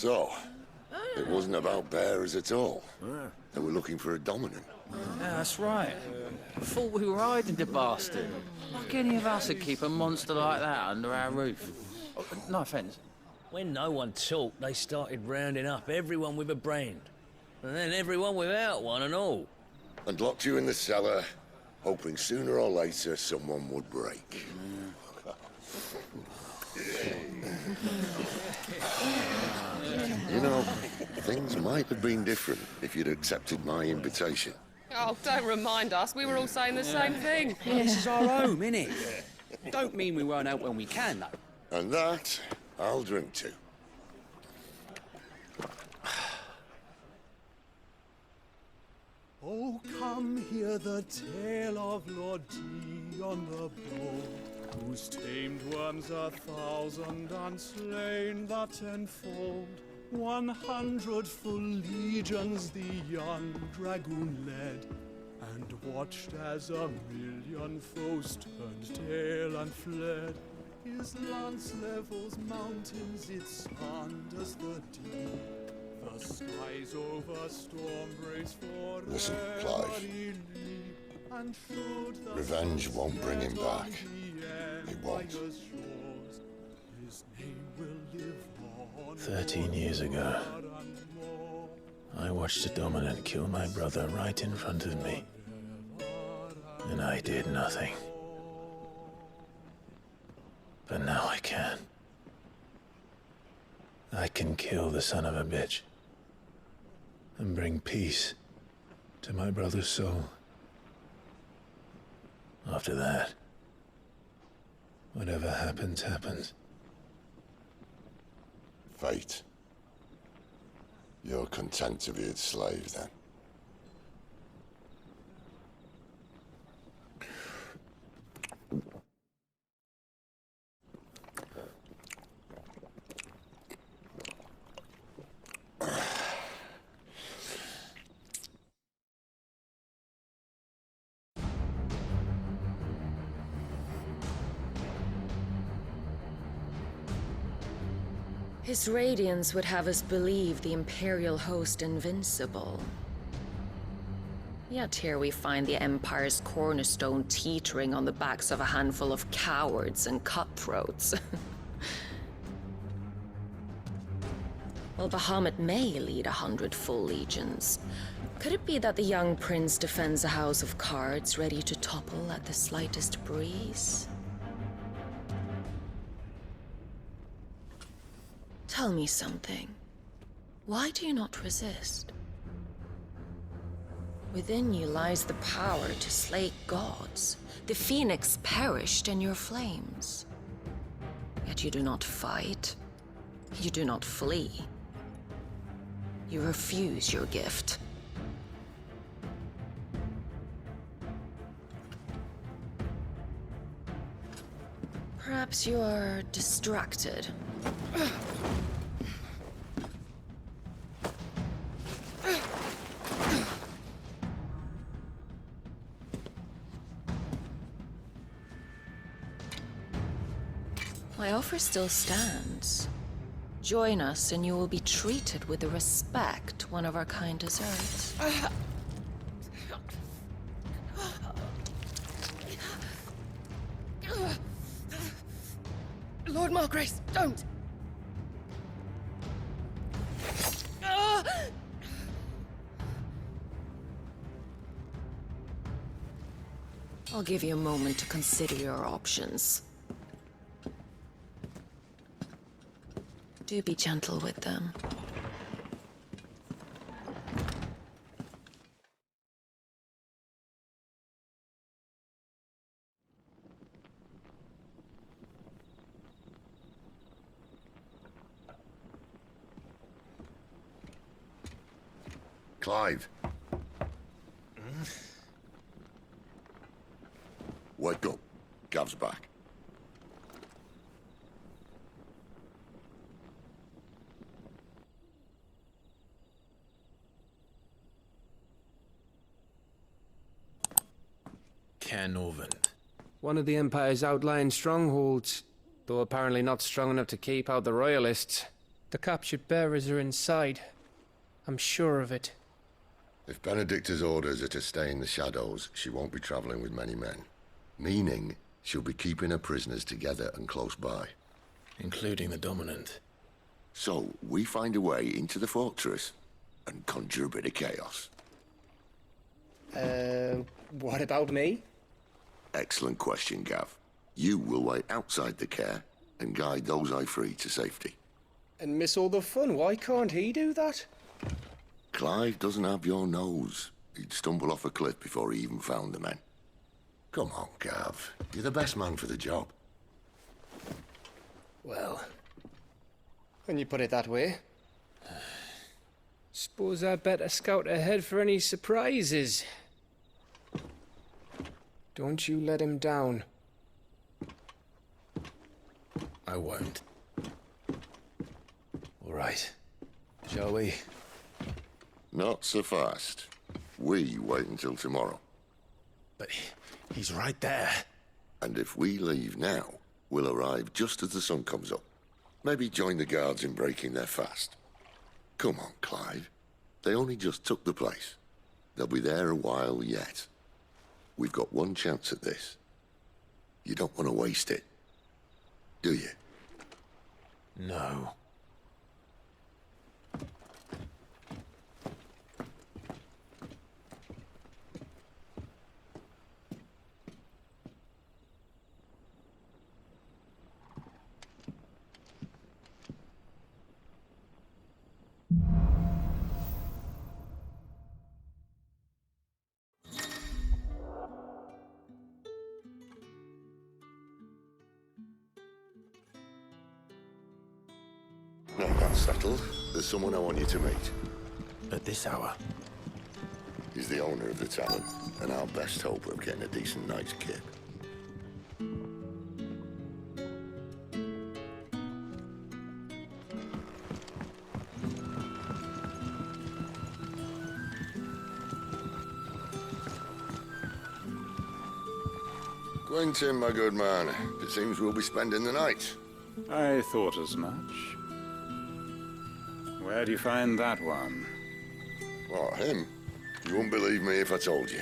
So, it wasn't about bearers at all. They were looking for a dominant. Yeah, that's right. Thought we were hiding the bastard. Like any of us would keep a monster like that under our roof. Oh, no offence. When no one talked, they started rounding up everyone with a brand. And then everyone without one and all. And locked you in the cellar, hoping sooner or later someone would break. You know, things might have been different if you'd accepted my invitation. Oh, don't remind us. We were all saying the same thing. Yeah, this is our home, innit? Don't mean we won't out when we can, though. And that, I'll drink to. Oh, come hear the tale of Lord Dion the Bold, whose tamed worms 1,000 and slain the tenfold. 100 full legions the young dragoon led, and watched as 1,000,000 foes turned tail and fled. His lance levels mountains, it sanders the deep. The skies over storm brace for Listen, Clive. Revenge won't bring him back. It won't. 13 years ago, I watched a dominant kill my brother right in front of me. And I did nothing. But now I can. I can kill the son of a bitch. And bring peace to my brother's soul. After that, whatever happens, happens. Fate. You're content to be its slave, then? His radiance would have us believe the Imperial host invincible. Yet here we find the Empire's cornerstone teetering on the backs of a handful of cowards and cutthroats. Well, Bahamut may lead 100 full legions. Could it be that the young prince defends a house of cards ready to topple at the slightest breeze? Tell me something. Why do you not resist? Within you lies the power to slay gods. The phoenix perished in your flames. Yet you do not fight. You do not flee. You refuse your gift. Perhaps you are distracted. My offer still stands. Join us and you will be treated with the respect one of our kind deserves. Lord Margrace, don't! I'll give you a moment to consider your options. Do be gentle with them. Clive. Wake up. Gav's back. Canorvin. One of the Empire's outlying strongholds, though apparently not strong enough to keep out the Royalists. The captured bearers are inside. I'm sure of it. If Benedicta's orders are to stay in the shadows, she won't be traveling with many men. Meaning, she'll be keeping her prisoners together and close by. Including the dominant. So, we find a way into the fortress and conjure a bit of chaos. What about me? Excellent question, Gav. You will wait outside the care and guide those I free to safety. And miss all the fun. Why can't he do that? Clive doesn't have your nose. He'd stumble off a cliff before he even found the men. Come on, Gav. You're the best man for the job. Well, when you put it that way. Suppose I'd better scout ahead for any surprises. Don't you let him down. I won't. All right. Shall we? Not so fast. We wait until tomorrow. But he's right there. And if we leave now, we'll arrive just as the sun comes up. Maybe join the guards in breaking their fast. Come on, Clive. They only just took the place. They'll be there a while yet. We've got one chance at this. You don't want to waste it, do you? No. Now that's settled. There's someone I want you to meet. At this hour? He's the owner of the tavern, and our best hope of getting a decent night's kip. Quentin, my good man. It seems we'll be spending the night. I thought as much. Where do you find that one? What, him? You wouldn't believe me if I told you.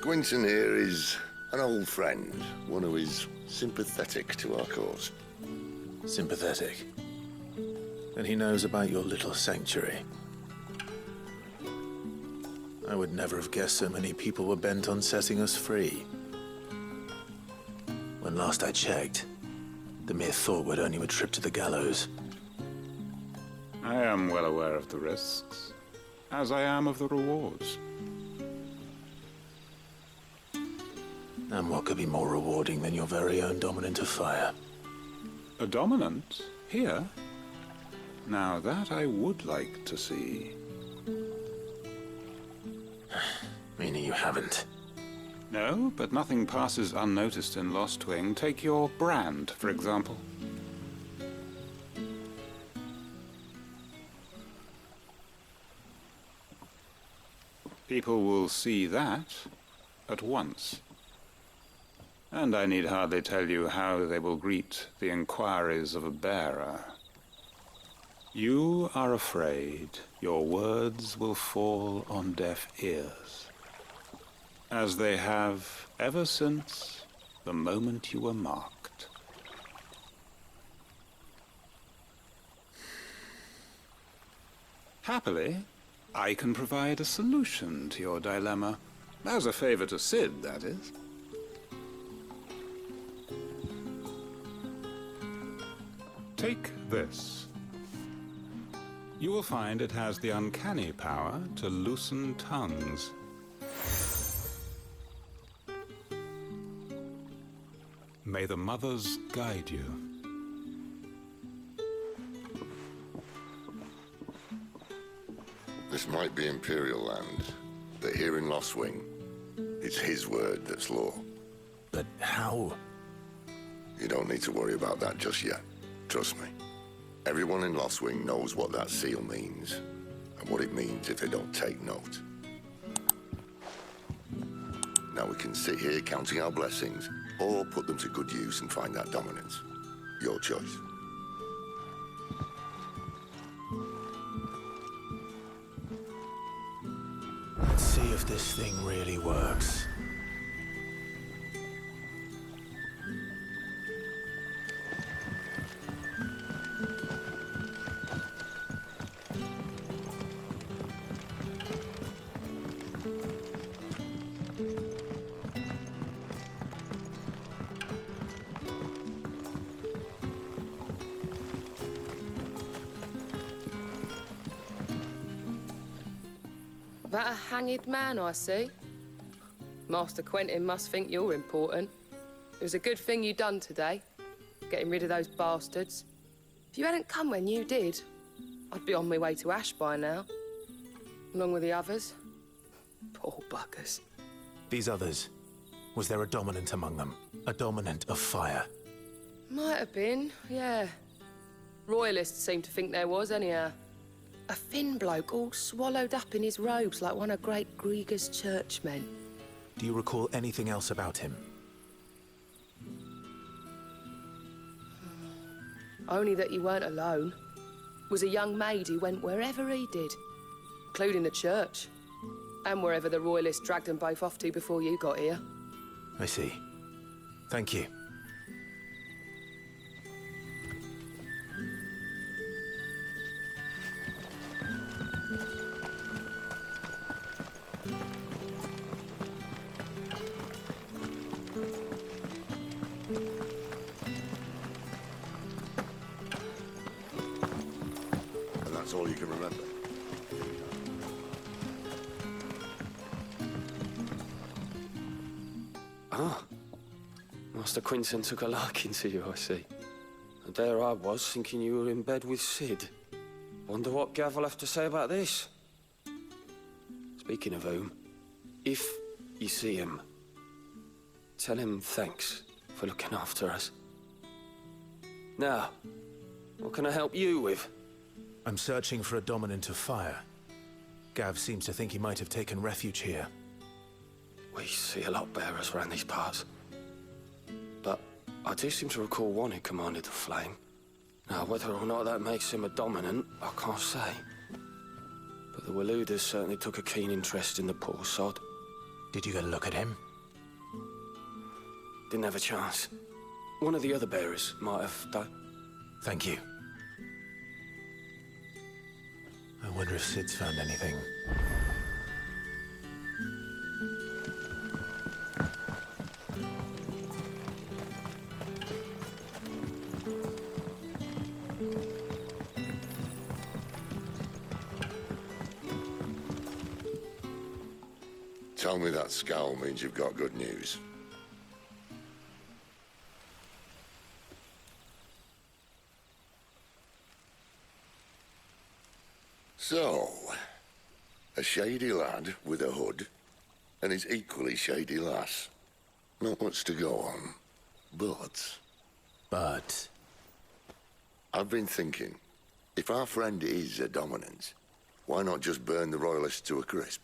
Quentin here is an old friend, one who is sympathetic to our cause. Sympathetic. And he knows about your little sanctuary. I would never have guessed so many people were bent on setting us free. When last I checked, the mere thought would earn you a trip to the gallows. I am well aware of the risks, as I am of the rewards. And what could be more rewarding than your very own dominant of fire? A dominant? Here? Now that I would like to see. Meaning you haven't? No, but nothing passes unnoticed in Lost Wing. Take your brand, for example. People will see that at once. And I need hardly tell you how they will greet the inquiries of a bearer. You are afraid your words will fall on deaf ears, as they have ever since the moment you were marked. Happily, I can provide a solution to your dilemma. As a favor to Cid, that is. Take this. You will find it has the uncanny power to loosen tongues. May the mothers guide you. This might be Imperial land, but here in Lost Wing, it's his word that's law. But how? You don't need to worry about that just yet. Trust me. Everyone in Lost Wing knows what that seal means, and what it means if they don't take note. Now we can sit here counting our blessings, or put them to good use and find that dominance. Your choice. if this thing really works. That a hanged man I see? Master Quentin must think you're important. It was a good thing you done today, getting rid of those bastards. If you hadn't come when you did, I'd be on my way to Ash by now, along with the others. Poor buggers. These others, was there a dominant among them? A dominant of fire? Might have been, yeah. Royalists seem to think there was, anyhow. A thin bloke all swallowed up in his robes like one of Great Gregor's churchmen. Do you recall anything else about him? Only that he weren't alone. Was a young maid who went wherever he did, including the church, and wherever the Royalists dragged them both off to before you got here. I see. Thank you. That's all you can remember. Ah. Master Quinton took a liking to you, I see. And there I was, thinking you were in bed with Cid. Wonder what Gav will have to say about this. Speaking of whom, if you see him, tell him thanks for looking after us. Now, what can I help you with? I'm searching for a dominant of fire. Gav seems to think he might have taken refuge here. We see a lot bearers around these parts. But I do seem to recall one who commanded the flame. Now, whether or not that makes him a dominant, I can't say. But the Waluders certainly took a keen interest in the poor sod. Did you get a look at him? Didn't have a chance. One of the other bearers might have done. Thank you. I wonder if Cid's found anything. Tell me that scowl means you've got good news. So, a shady lad with a hood, and his equally shady lass. Not much to go on, but... But... I've been thinking, if our friend is a dominant, why not just burn the Royalists to a crisp?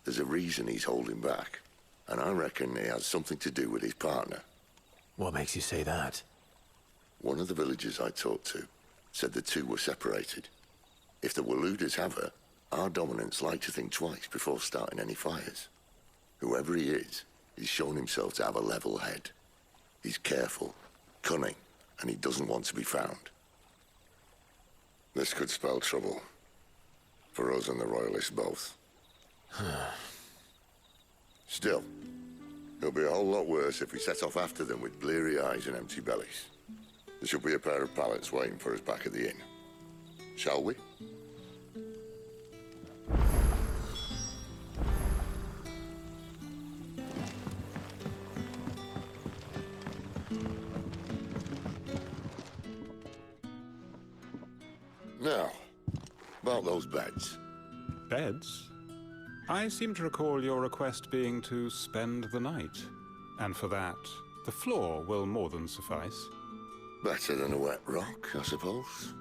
There's a reason he's holding back, and I reckon he has something to do with his partner. What makes you say that? One of the villagers I talked to said the two were separated. If the Waluders have her, our dominants like to think twice before starting any fires. Whoever he is, he's shown himself to have a level head. He's careful, cunning, and he doesn't want to be found. This could spell trouble. For us and the Royalists both. Still, it'll be a whole lot worse if we set off after them with bleary eyes and empty bellies. There should be a pair of pallets waiting for us back at the inn. Shall we? Now, about those beds. Beds? I seem to recall your request being to spend the night. And for that, the floor will more than suffice. Better than a wet rock, I suppose.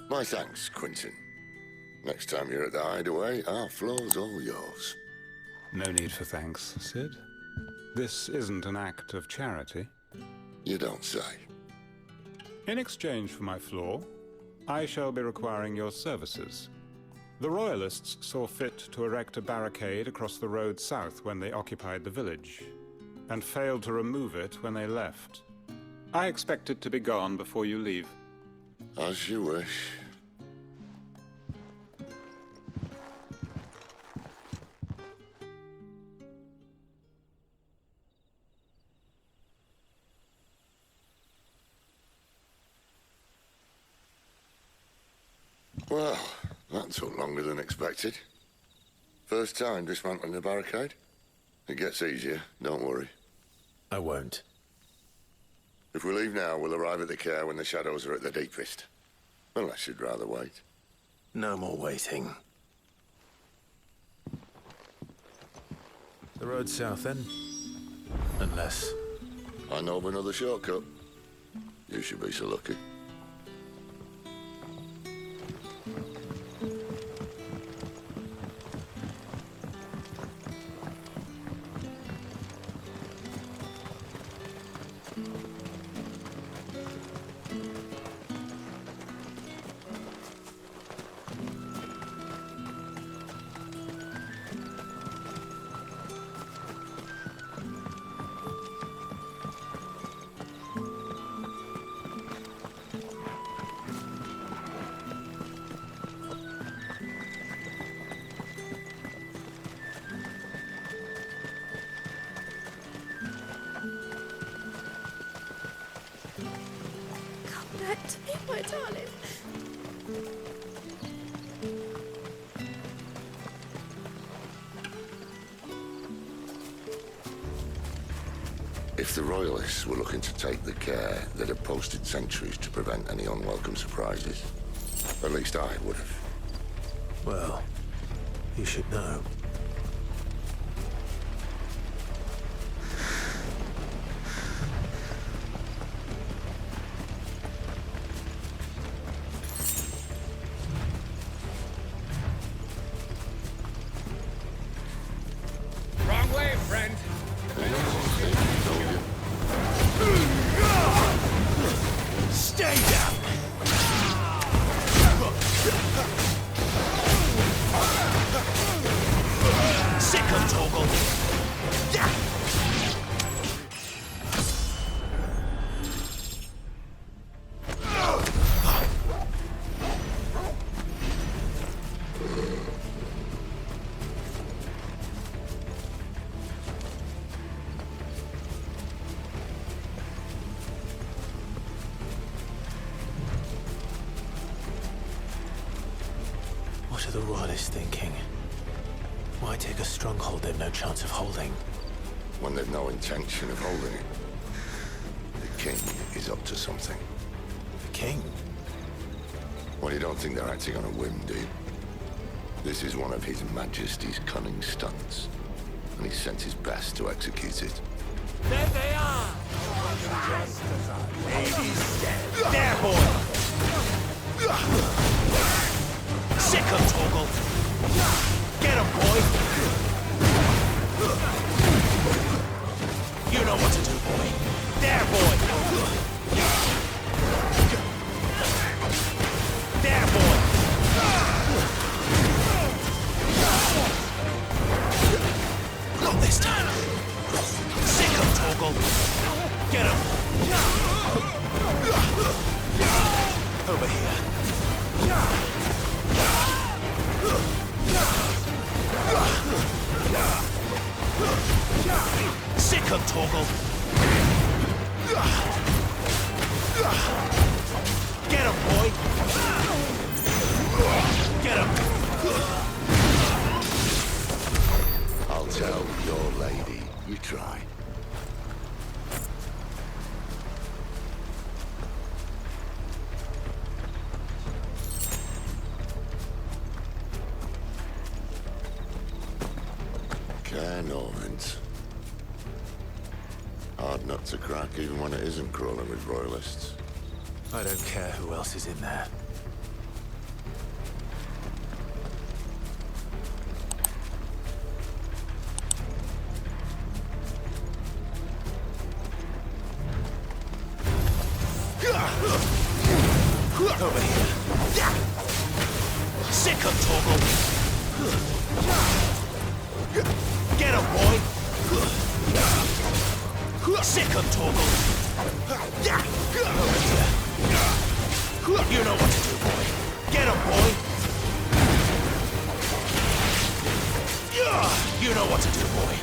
My thanks, Quinton. Next time you're at the hideaway, our floor's all yours. No need for thanks, Cid. This isn't an act of charity. You don't say. In exchange for my floor, I shall be requiring your services. The Royalists saw fit to erect a barricade across the road south when they occupied the village, and failed to remove it when they left. I expect it to be gone before you leave. As you wish. Well, that took longer than expected. First time dismantling a barricade? It gets easier, don't worry. I won't. If we leave now, we'll arrive at the care when the shadows are at their deepest. Unless you'd rather wait. No more waiting. The road south then? Unless... I know of another shortcut. You should be so lucky. My darling. If the Royalists were looking to take the care, they'd have posted sentries to prevent any unwelcome surprises. At least I would have. Well, you should know. What are the Royalists thinking? Why take a stronghold they've no chance of holding? When they've no intention of holding it. The king is up to something. The king? Well, you don't think they're acting on a whim, do you? This is one of His Majesty's cunning stunts, and he's sent his best to execute it. There they are! Just as our lady's said. There, boy! Sick of Torgal! Get him, boy! You know what to do, boy. There, boy! There, boy! Not this time! Sick of Torgal! Get him! Over here. Sick of Torgal! Get him, boy! Get him! I'll tell your lady you try. Norvins. Hard nut to crack, even when it isn't crawling with Royalists. I don't care who else is in there. Over here. Sick him, Torgal! Get him, boy! Sick him, Torgal! You know what to do, boy! Get him, boy! You know what to do, boy!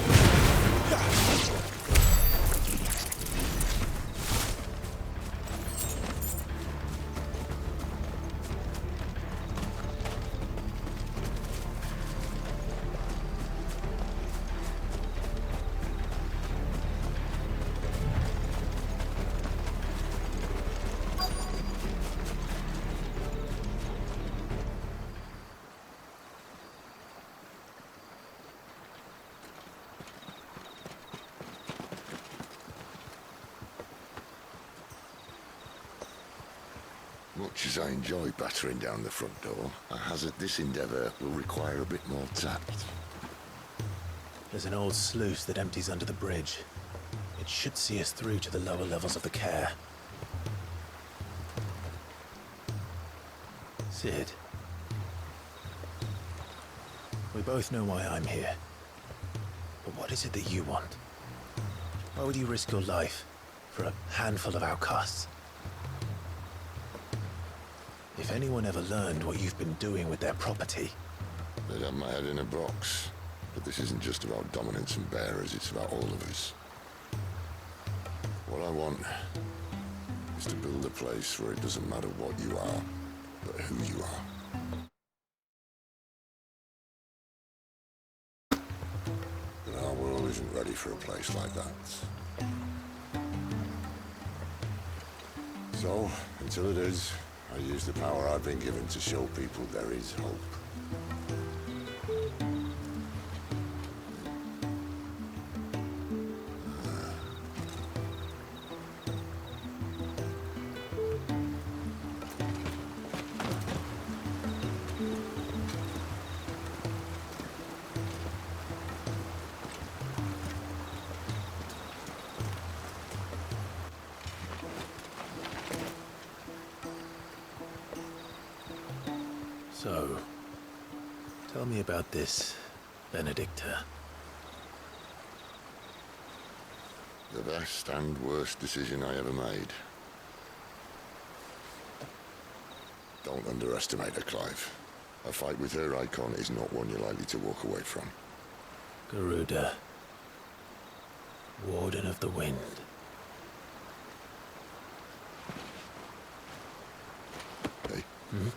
Much as I enjoy battering down the front door, I hazard this endeavour will require a bit more tact. There's an old sluice that empties under the bridge. It should see us through to the lower levels of the care. Cid. We both know why I'm here. But what is it that you want? Why would you risk your life for a handful of outcasts? If anyone ever learned what you've been doing with their property... They'd have my head in a box. But this isn't just about dominance and bearers, it's about all of us. What I want is to build a place where it doesn't matter what you are, but who you are. And our world isn't ready for a place like that. So, until it is, I use the power I've been given to show people there is hope. So, tell me about this Benedicta. The best and worst decision I ever made. Don't underestimate her, Clive. A fight with her icon is not one you're likely to walk away from. Garuda. Warden of the Wind. Hey? Hmm?